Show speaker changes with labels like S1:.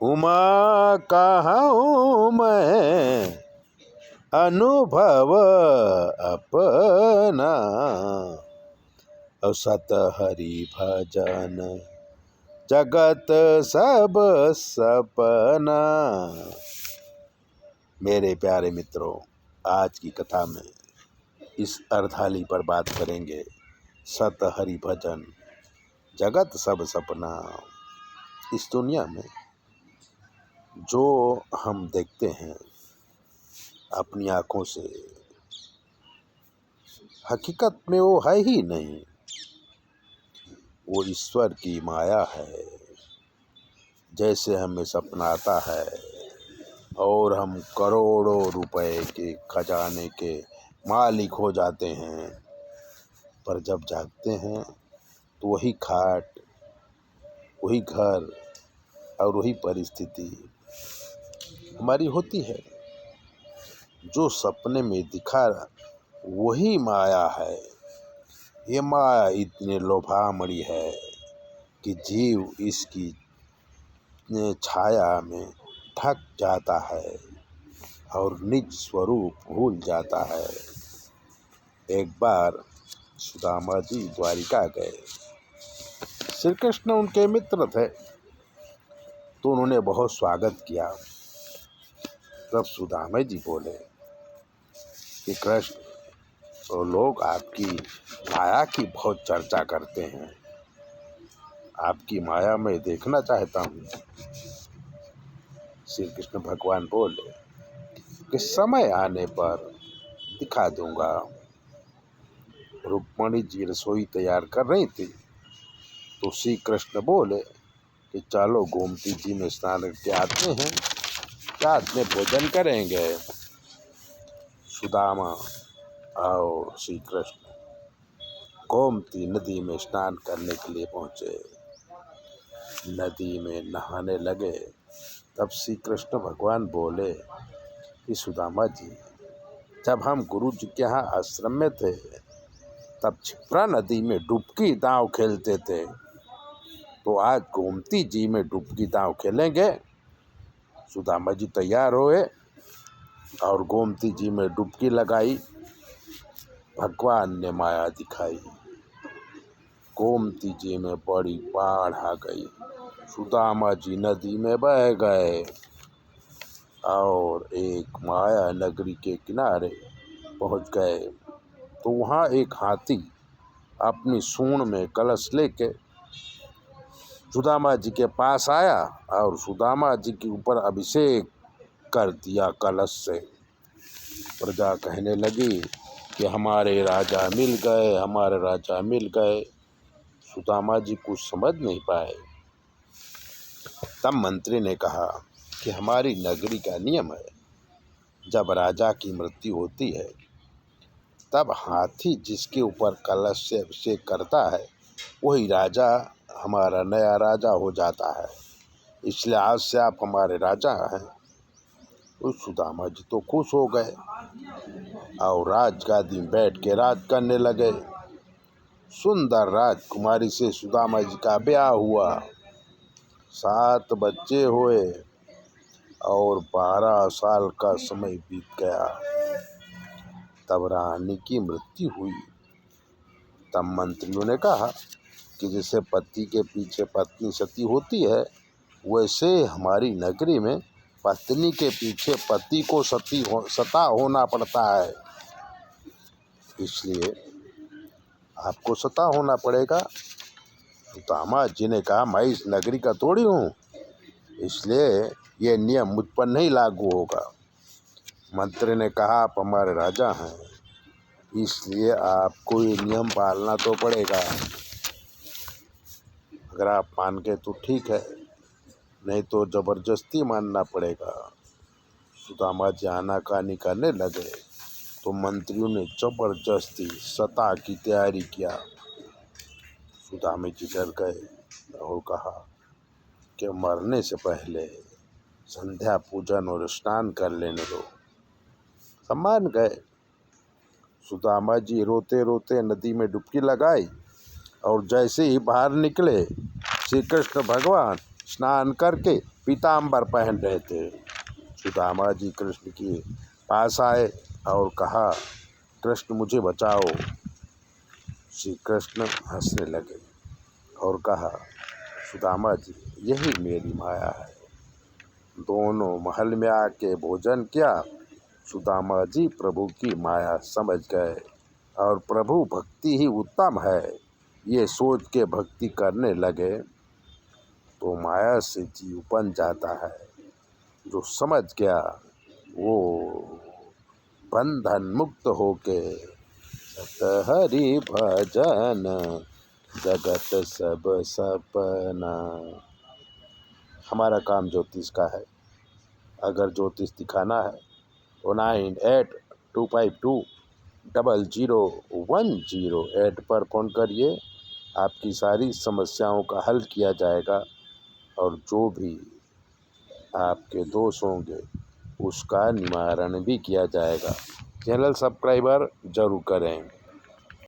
S1: उमा कहाँ मैं अनुभव अपना, सत हरि भजन जगत सब सपना। मेरे प्यारे मित्रों, आज की कथा में इस अर्धाली पर बात करेंगे। सत हरि भजन जगत सब सपना। इस दुनिया में जो हम देखते हैं अपनी आँखों से, हकीकत में वो है ही नहीं, वो ईश्वर की माया है। जैसे हमें सपना आता है और हम करोड़ों रुपए के खजाने के मालिक हो जाते हैं, पर जब जागते हैं तो वही खाट, वही घर और वही परिस्थिति हमारी होती है। जो सपने में दिखा वही माया है। ये माया इतनी लोभामणी है कि जीव इसकी छाया में ढक जाता है और निज स्वरूप भूल जाता है। एक बार सुदामा जी द्वारिका गए। श्री कृष्ण उनके मित्र थे तो उन्होंने बहुत स्वागत किया। तब सुदामा जी बोले कि कृष्ण, तो लोग आपकी माया की बहुत चर्चा करते हैं, आपकी माया मैं देखना चाहता हूँ। श्री कृष्ण भगवान बोले कि समय आने पर दिखा दूंगा। रुक्मणी जी रसोई तैयार कर रही थी तो श्री कृष्ण बोले कि चलो गोमती जी में स्नान करके आते हैं, रात में भोजन करेंगे। सुदामा और श्री कृष्ण गोमती नदी में स्नान करने के लिए पहुँचे। नदी में नहाने लगे। तब श्री कृष्ण भगवान बोले कि सुदामा जी, जब हम गुरु जी के यहाँ आश्रम में थे तब क्षिप्रा नदी में डुबकी दांव खेलते थे, तो आज गोमती जी में डुबकी दांव खेलेंगे। सुदामा जी तैयार हुए और गोमती जी में डुबकी लगाई। भगवान ने माया दिखाई। गोमती जी में बड़ी बाढ़ आ गई। सुदामा जी नदी में बह गए और एक माया नगरी के किनारे पहुंच गए। तो वहाँ एक हाथी अपनी सूंड में कलश लेके सुदामा जी के पास आया और सुदामा जी के ऊपर अभिषेक कर दिया कलश से। प्रजा कहने लगी कि हमारे राजा मिल गए, हमारे राजा मिल गए। सुदामा जी कुछ समझ नहीं पाए। तब मंत्री ने कहा कि हमारी नगरी का नियम है, जब राजा की मृत्यु होती है तब हाथी जिसके ऊपर कलश से अभिषेक करता है वही राजा, हमारा नया राजा हो जाता है। इसलिए आज से आप हमारे राजा हैं। तो सुदामा जी तो खुश हो गए और राजगादी में बैठ के राज करने लगे। सुंदर राजकुमारी से सुदामा जी का ब्याह हुआ। 7 बच्चे हुए और 12 साल का समय बीत गया। तब रानी की मृत्यु हुई। तब मंत्रियों ने कहा कि जैसे पति के पीछे पत्नी सती होती है, वैसे हमारी नगरी में पत्नी के पीछे पति को सता होना पड़ता है। इसलिए आपको सता होना पड़ेगा। सुदामा जी ने कहा, मैं इस नगरी का थोड़ी हूँ, इसलिए ये नियम मुझ पर नहीं लागू होगा। मंत्री ने कहा, आप हमारे राजा हैं, इसलिए आपको ये नियम पालना तो पड़ेगा। अगर आप मान गए तो ठीक है, नहीं तो जबरदस्ती मानना पड़ेगा। सुदामा जी आनाकानी करने लगे तो मंत्रियों ने जबरदस्ती सता की तैयारी किया। सुदामा जी डर गए और कहा कि मरने से पहले संध्या पूजन और स्नान कर लेने दो। सब मान गए। सुदामा जी रोते रोते नदी में डुबकी लगाई और जैसे ही बाहर निकले, श्री कृष्ण भगवान स्नान करके पीताम्बर पहन रहे थे। सुदामा जी कृष्ण के पास आए और कहा, कृष्ण मुझे बचाओ। श्री कृष्ण हंसने लगे और कहा, सुदामा जी यही मेरी माया है। दोनों महल में आके भोजन किया। सुदामा जी प्रभु की माया समझ गए और प्रभु भक्ति ही उत्तम है ये सोच के भक्ति करने लगे। तो माया से जीव बन जाता है। जो समझ गया वो बंधन मुक्त होके सत हरि भजन जगत सब सपना। हमारा काम ज्योतिष का है। अगर ज्योतिष दिखाना है तो 9825200108 पर फ़ोन करिए। आपकी सारी समस्याओं का हल किया जाएगा और जो भी आपके दोष होंगे उसका निवारण भी किया जाएगा। चैनल सब्सक्राइबर जरूर करें।